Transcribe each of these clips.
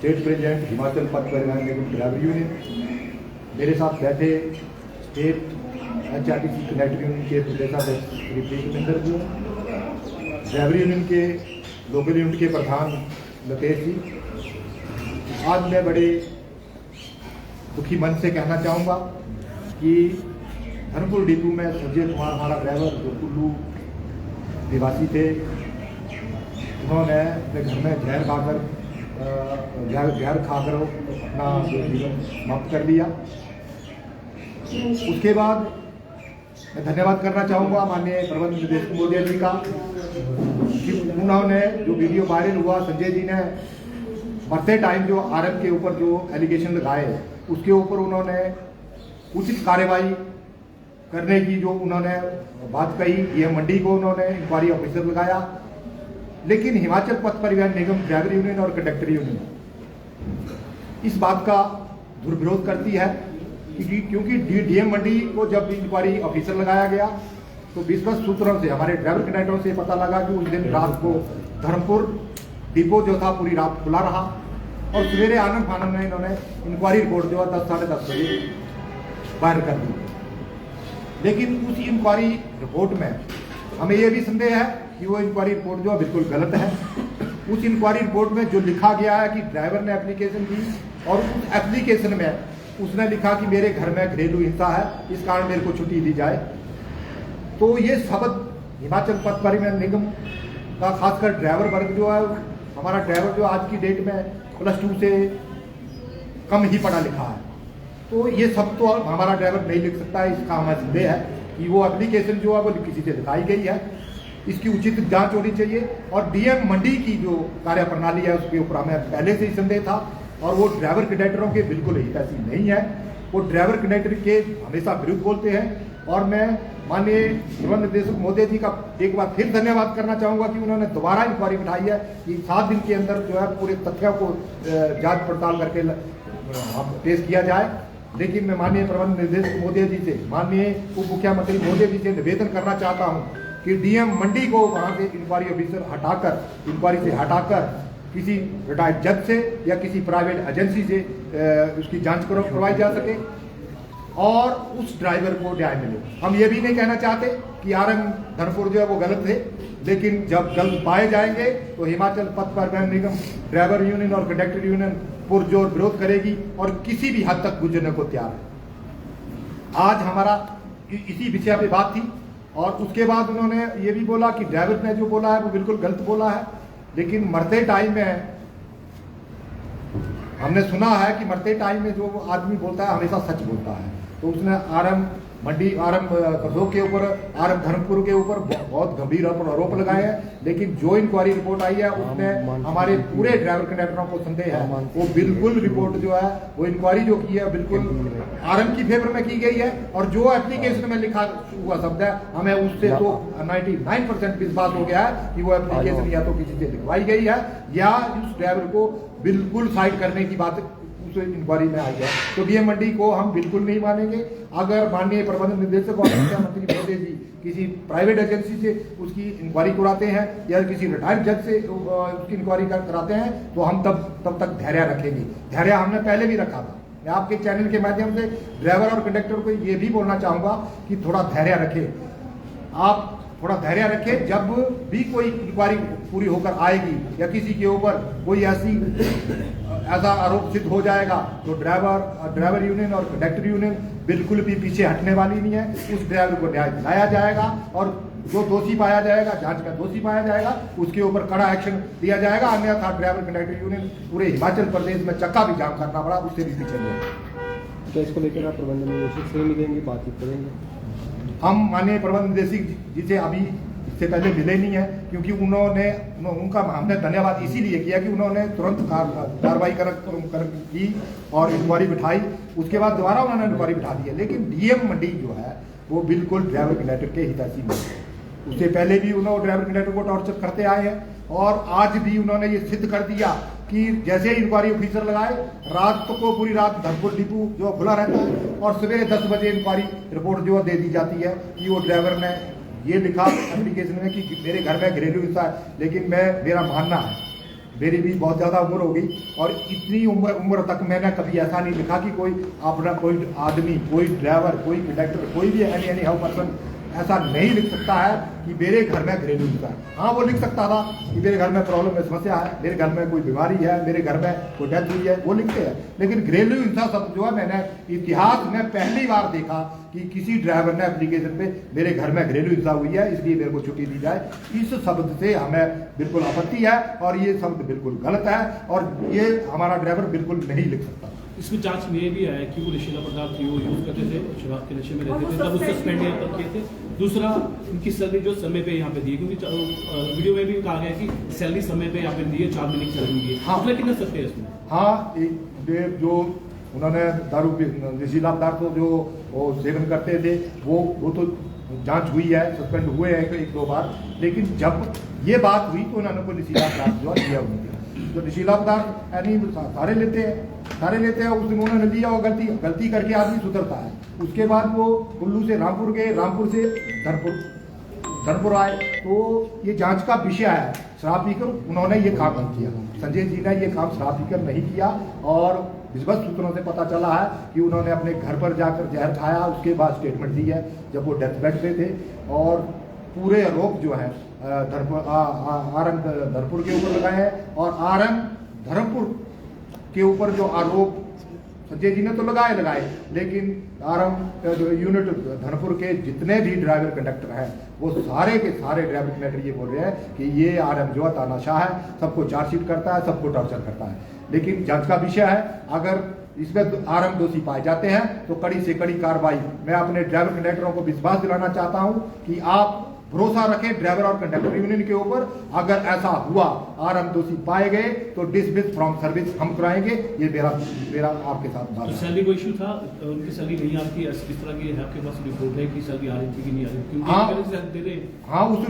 State president Himachal पथ परिवहन निगम driver union, मेरे साथ बैठे स्टेट HRTC कंडक्टर यूनियन के प्रदेशाध्यक्ष श्री प्रीतमिंदर जी, ड्राइवर यूनियन के लोकल यूनिट के प्रधान लतेश जी। आज मैं बड़े दुखी मन से कहना चाहूँगा कि धर्मपुर डिपो में संजय कुमार हमारा ड्राइवर जो कुल्लू निवासी थे, उन्होंने अपने घर में जहर खाकर अपना जीवन समाप्त कर लिया। उसके बाद मैं धन्यवाद करना चाहूँगा माननीय प्रबंध निदेशक महोदय जी का कि उन्होंने जो वीडियो वायरल हुआ, संजय जी ने मरते टाइम जो RM के ऊपर जो एलिगेशन लगाए उसके ऊपर उन्होंने उचित कार्रवाई करने की जो उन्होंने बात कही, ये मंडी को उन्होंने इंक्वायरी ऑफिसर लगाया। लेकिन हिमाचल पथ परिवहन निगम ड्राइवर यूनियन और कंडक्टर यूनियन इस बात का दुर्विरोध करती है क्योंकि DM मंडी को जब इंक्वायरी ऑफिसर लगाया गया तो विश्वस्त सूत्रों से हमारे ड्राइवर कंडक्टरों से पता लगा कि उस दिन रात को धर्मपुर डिपो जो था पूरी रात खुला रहा और सवेरे आनंद फानंद में इन्होंने इंक्वायरी रिपोर्ट जो है 10 साढ़े 10 बजे वायरल कर दी। लेकिन उस इंक्वायरी रिपोर्ट में हमें यह भी संदेह है कि वो इंक्वायरी रिपोर्ट जो है बिल्कुल गलत है। उस इंक्वायरी रिपोर्ट में जो लिखा गया है कि ड्राइवर ने एप्लीकेशन दी और उस एप्लीकेशन में उसने लिखा कि मेरे घर में घरेलू हिंसा है, इस कारण मेरे को छुट्टी दी जाए। तो ये शब्द हिमाचल पथ परिवहन निगम का खासकर ड्राइवर वर्ग जो है, हमारा ड्राइवर जो आज की डेट में +2 से कम ही पढ़ा लिखा है, तो ये सब तो हमारा ड्राइवर नहीं लिख सकता है। इसका हमें संदेह है कि वो एप्लीकेशन जो है वो किसी से लिखाई गई है, इसकी उचित जांच होनी चाहिए। और DM मंडी की जो कार्यप्रणाली है उसके ऊपर हमें पहले से ही संदेह था और वो ड्राइवर कंडक्टरों के बिल्कुल हितैषी नहीं है। वो ड्राइवर कंडक्टर के हमेशा विरुद्ध बोलते हैं और मैं माननीय प्रबंध निदेशक महोदय जी का एक बार फिर धन्यवाद करना चाहूँगा कि उन्होंने दोबारा इंक्वायरी उठाई है कि 7 दिन के अंदर जो है पूरे तथ्यों को जांच पड़ताल करके पेश किया जाए। लेकिन मैं माननीय प्रबंध निदेशक महोदय जी से, माननीय उप मुख्यमंत्री महोदय जी से निवेदन करना चाहता हूं कि DM मंडी को वहां से इंक्वायरी ऑफिसर हटाकर, इंक्वायरी से हटाकर किसी रिटायर्ड जज से या किसी प्राइवेट एजेंसी से उसकी जांच करवाई जा सके और उस ड्राइवर को न्याय मिले। हम ये भी नहीं कहना चाहते कि RM धर्मपुर जो है वो गलत है, लेकिन जब गलत पाए जाएंगे तो हिमाचल पथ परिवहन निगम ड्राइवर यूनियन और कंडक्टर यूनियन पुरजोर विरोध करेगी और किसी भी हद तक गुजरने को तैयार है। आज हमारा इसी विषय पे बात थी और उसके बाद उन्होंने ये भी बोला कि ड्राइवर ने जो बोला है वो बिल्कुल गलत बोला है। लेकिन मरते टाइम में हमने सुना है कि मरते टाइम में जो आदमी बोलता है हमेशा सच बोलता है। तो उसने RM मंडी, RM कसोग के ऊपर, RM धर्मपुर के ऊपर बहुत गंभीर आरोप लगाए हैं। लेकिन जो इंक्वायरी रिपोर्ट आई है उसमें हमारे पूरे ड्राइवर कंडक्टरों को संदेह है। वो बिल्कुल रिपोर्ट जो है वो इंक्वायरी जो की है बिल्कुल RM की फेवर में की गई है और जो एप्लीकेशन में लिखा हुआ शब्द है हमें उससे तो 99% विश्वास हो गया है कि वो एप्लीकेशन या तो किसी से लिखवाई गई है या उस ड्राइवर को बिल्कुल साइड करने की बात इंक्वायरी में आई है। तो DM मंडी को हम बिल्कुल नहीं मानेंगे। अगर माननीय प्रबंध निदेशक और मुख्यमंत्री महोदय जी किसी प्राइवेट एजेंसी से उसकी इंक्वायरी कराते हैं या किसी रिटायर्ड जज से उसकी इंक्वायरी कराते हैं तो हम तब तक धैर्य रखेंगे। धैर्य हमने पहले भी रखा था। मैं आपके चैनल के माध्यम से ड्राइवर और कंडक्टर को ये भी बोलना चाहूँगा कि थोड़ा धैर्य रखें। आप थोड़ा धैर्य रखें। जब भी कोई इंक्वायरी पूरी होकर आएगी या किसी के ऊपर कोई ऐसा आरोप सिद्ध हो जाएगा तो ड्राइवर यूनियन और कंडक्टर यूनियन बिल्कुल भी पीछे हटने वाली नहीं है। उस ड्राइवर को न्याय दिलाया जाएगा और जो दोषी पाया जाएगा, जांच का दोषी पाया जाएगा, उसके ऊपर कड़ा एक्शन दिया जाएगा। अन्यथा ड्राइवर कंडक्टर यूनियन पूरे हिमाचल प्रदेश में चक्का भी जाम करना पड़ा, उससे भी पीछे नहीं। तो इसको लेकर आप प्रबंध निदेशक से मिलेंगे, बातचीत करेंगे? हम माननीय प्रबंध निदेशक जी से अभी इससे पहले मिले नहीं है क्योंकि उनका हमने धन्यवाद इसीलिए किया कि उन्होंने तुरंत कार्रवाई की और इंक्वायरी बिठाई। उसके बाद दोबारा उन्होंने इंक्वायरी बिठा दी है। लेकिन DM मंडी जो है वो बिल्कुल ड्राइवर कंडक्टर के हितैषी नहीं है। उससे पहले भी उन्होंने ड्राइवर कंडक्टर को टॉर्चर करते आए हैं और आज भी उन्होंने ये सिद्ध कर दिया कि जैसे इंक्वायरी ऑफिसर लगाए रात को पूरी रात धर्मपुर डिपो जो खुला रहता है और सवेरे 10 बजे इंक्वायरी रिपोर्ट जो दे दी जाती है कि वो ड्राइवर ने ये लिखा एप्लीकेशन में कि मेरे घर में घरेलू हिंसा है। लेकिन मेरा मानना है मेरी भी बहुत ज़्यादा उम्र हो गई और इतनी उम्र तक मैंने कभी ऐसा नहीं लिखा कि कोई अपना कोई आदमी, कोई ड्राइवर, कोई कंडक्टर, कोई भी एनी हाउ पर्सन ऐसा नहीं लिख सकता है कि मेरे घर में घरेलू हिंसा है। हाँ, वो लिख सकता था कि मेरे घर में प्रॉब्लम है, समस्या है, मेरे घर में कोई बीमारी है, मेरे घर में कोई डेथ हुई है, वो लिखते हैं। लेकिन घरेलू हिंसा शब्द जो है मैंने इतिहास में पहली बार देखा कि किसी ड्राइवर ने एप्लीकेशन पे मेरे घर में घरेलू हिंसा हुई है इसलिए मेरे को छुट्टी दी जाए। इस शब्द से हमें बिल्कुल आपत्ति है और ये शब्द बिल्कुल गलत है और ये हमारा ड्राइवर बिल्कुल नहीं लिख सकता। इसमें जांच में ये भी आया कि वो नशीला पदार्थ यूज करते थे, शराब के नशे में रहते थे, तब उसको सस्पेंड यहाँ पर किए थे। दूसरा, उनकी सैलरी जो समय पे यहाँ पे दी, क्योंकि वीडियो में भी कहा गया कि सैलरी समय पे यहाँ पे दी है, 4 महीने की सैलरी दी है। हाँ, कितना सत्य है इसमें? हाँ, जो उन्होंने दारू नशीला पदार्थ जो वो सेवन करते थे वो तो जांच हुई है, सस्पेंड हुए हैं 1-2 बार। लेकिन जब ये बात हुई तो उन्होंने कोई नशीला पदार्थ जो दिया हुआ जो नशीला पदार्थ यानी सारे लेते हैं। उस दिन उन्होंने लिया, वो गलती करके आदमी सुधरता है। उसके बाद वो कुल्लू से रामपुर गए, रामपुर से धनपुर आए, तो ये जांच का विषय है। शराब पीकर उन्होंने ये काम नहीं किया, संजय जी ने ये काम शराब पीकर नहीं किया और विधिवत सूत्रों से पता चला है कि उन्होंने अपने घर पर जाकर जहर खाया, उसके बाद स्टेटमेंट दी है जब वो डेथ बेड पे थे। और पूरे आरोप जो है आरंग धरपुर के ऊपर लगाए हैं और आरंग धर्मपुर के ऊपर जो आरोप संजय जी ने तो लगाए, लेकिन आरंग यूनिट धनपुर के जितने भी ड्राइवर कंडक्टर हैं वो सारे के सारे ड्राइवर कंडक्टर ये बोल रहे हैं कि ये आरंग जो है तानाशाह है, सबको चार्जशीट करता है, सबको टॉर्चर करता है। लेकिन जांच का विषय है, अगर इसमें आरंग दोषी पाए जाते हैं तो कड़ी से कड़ी कार्रवाई। मैं अपने ड्राइवर कंडक्टरों को विश्वास दिलाना चाहता हूं कि आप भरोसा रखें ड्राइवर और कंडक्टर यूनियन के ऊपर। अगर ऐसा हुआ, आरंग दोषी पाए गए तो डिसमिस फ्रॉम सर्विस हम कराएंगे। ये मेरा आपके साथ बात है। सैलरी को इशू था, उनकी सैलरी नहीं आती, इस तरह की है आपके पास रिपोर्ट है कि सैलरी आ रही थी कि नहीं आ रही थी? हाँ, उस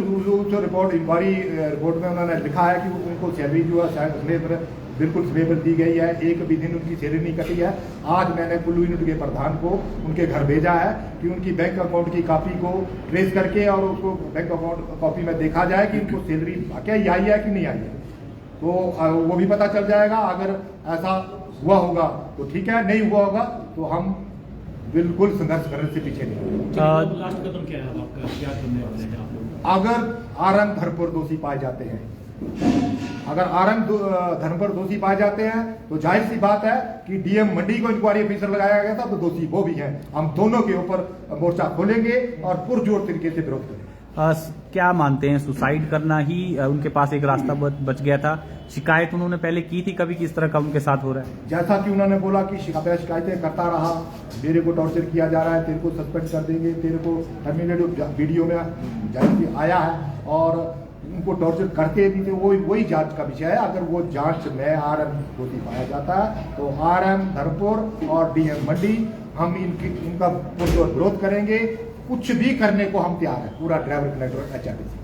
रिपोर्ट इंक्वायरी रिपोर्ट में उन्होंने लिखा है कि उनको सैलरी जो है बिल्कुल समय दी गई है, एक भी दिन उनकी सैलरी नहीं कटी है। आज मैंने कुल्लू यूनिट के प्रधान को उनके घर भेजा है कि उनकी बैंक अकाउंट की कॉपी को ट्रेस करके और उसको बैंक अकाउंट कॉपी में देखा जाए कि उनको सैलरी क्या आई है कि नहीं आई है, तो वो भी पता चल जाएगा। अगर ऐसा हुआ होगा तो ठीक है, नहीं हुआ होगा तो हम बिल्कुल संघर्ष करने से पीछे नहीं। लास्ट कदम क्या है आपका, क्या करने वाले हैं आप लोग? अगर आरंग धरपुर दोषी पाए जाते हैं, अगर आरंग धनपुर दोषी पाए जाते हैं तो जाहिर सी बात है कि डीएम मंडी को इंक्वायरी ऑफिसर लगाया गया था, तो दोषी वो भी हैं। हम दोनों के ऊपर मोर्चा खोलेंगे और पुरजोर तरीके से विरोध करेंगे। क्या मानते हैं, सुसाइड करना ही उनके पास एक रास्ता बच गया था? शिकायत उन्होंने पहले की थी कभी, किस तरह का उनके साथ हो रहा है? जैसा कि उन्होंने बोला कि शिकायतें करता रहा, मेरे को टॉर्चर किया जा रहा है, तेरे को सस्पेंड कर देंगे, तेरे को टर्मिनेट, वीडियो में जाहिर आया है और उनको टॉर्चर करते भी थे। वही जांच का विषय है। अगर वो जांच में आरएम दोषी पाया जाता है तो आरएम धरपुर और डीएम मंडी हम इनका विरोध करेंगे। कुछ भी करने को हम तैयार हैं, पूरा ड्राइवर कंडक्टर एचआरटीसी।